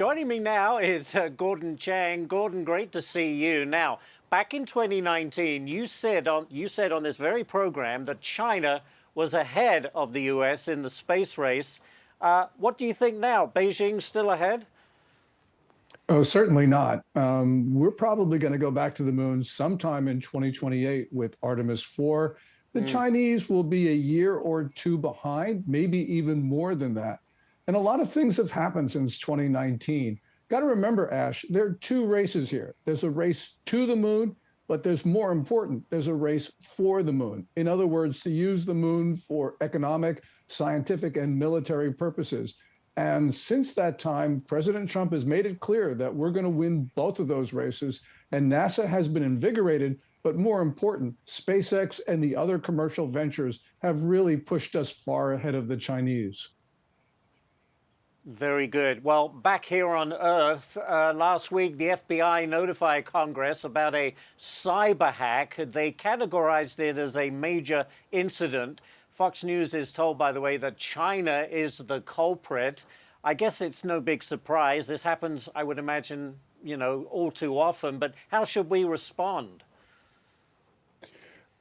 Joining me now is Gordon Chang. Gordon, great to see you. Now, back in 2019, you said on this very program that China was ahead of the U.S. in the space race. What do you think now? Beijing still ahead? Oh, certainly not. We're probably going to go back to the moon sometime in 2028 with Artemis 4. The Chinese will be a year or two behind, maybe even more than that. And a lot of things have happened since 2019. Got to remember, Ash, there are two races here. There's a race to the moon, but there's more important, there's a race for the moon. In other words, to use the moon for economic, scientific, and military purposes. And since that time, President Trump has made it clear that we're going to win both of those races. And NASA has been invigorated, but more important, SpaceX and the other commercial ventures have really pushed us far ahead of the Chinese. Very good. Well, back here on Earth, last week, the FBI notified Congress about a cyber hack. They categorized it as a major incident. Fox News is told, by the way, that China is the culprit. I guess it's no big surprise. This happens, I would imagine, all too often. But how should we respond?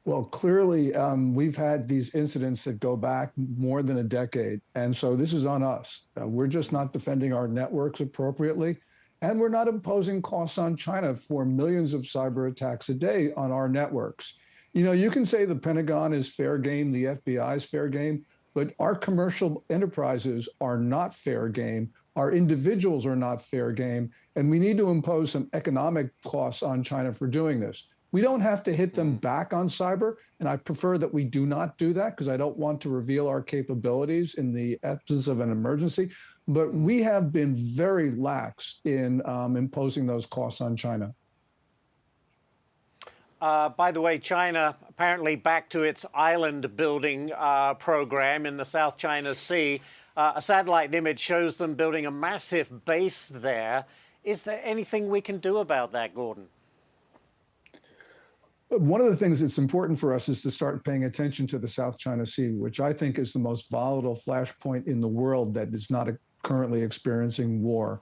Well, clearly, we've had these incidents that go back more than a decade. And so this is on us. We're just not defending our networks appropriately. And we're not imposing costs on China for millions of cyber attacks a day on our networks. You can say the Pentagon is fair game, the FBI is fair game, but our commercial enterprises are not fair game. Our individuals are not fair game. And we need to impose some economic costs on China for doing this. We don't have to hit them back on cyber, and I prefer that we do not do that because I don't want to reveal our capabilities in the absence of an emergency. But we have been very lax in imposing those costs on China. By the way, China apparently back to its island building program in the South China Sea. A satellite image shows them building a massive base there. Is there anything we can do about that, Gordon? One of the things that's important for us is to start paying attention to the South China Sea, which I think is the most volatile flashpoint in the world that is not currently experiencing war.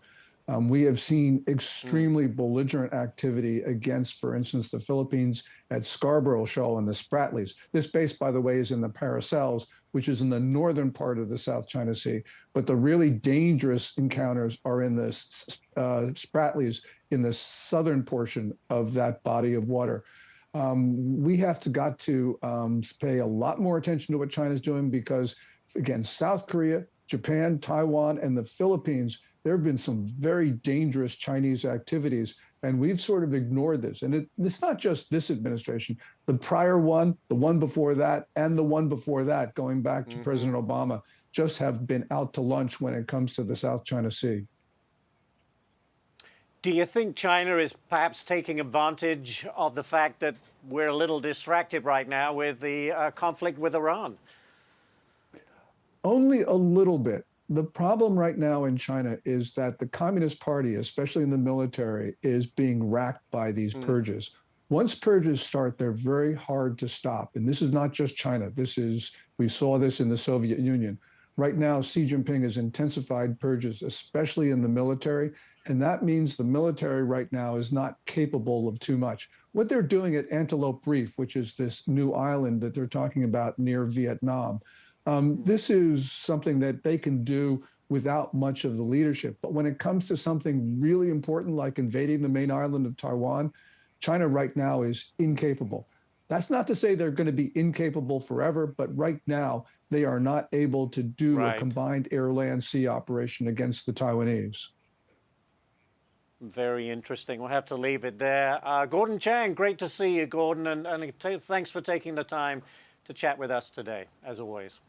We have seen extremely belligerent activity against, for instance, the Philippines at Scarborough Shoal and the Spratlys. This base, by the way, is in the Paracels, which is in the northern part of the South China Sea. But the really dangerous encounters are in the Spratlys in the southern portion of that body of water. We have got to pay a lot more attention to what China's doing because, again, South Korea, Japan, Taiwan, and the Philippines, there have been some very dangerous Chinese activities, and we've sort of ignored this. And it's not just this administration. The prior one, the one before that, and the one before that, going back to President Obama, just have been out to lunch when it comes to the South China Sea. Do you think China is perhaps taking advantage of the fact that we're a little distracted right now with the conflict with Iran? Only a little bit. The problem right now in China is that the Communist Party, especially in the military, is being racked by these purges. Once purges start, they're very hard to stop. And this is not just China. We saw this in the Soviet Union. Right now, Xi Jinping has intensified purges, especially in the military. And that means the military right now is not capable of too much. What they're doing at Antelope Reef, which is this new island that they're talking about near Vietnam, this is something that they can do without much of the leadership. But when it comes to something really important, like invading the main island of Taiwan, China right now is incapable. That's not to say they're going to be incapable forever, but right now they are not able to do a combined air, land, sea operation against the Taiwanese. Very interesting. We'll have to leave it there. Gordon Chang, great to see you, Gordon, and thanks for taking the time to chat with us today, as always.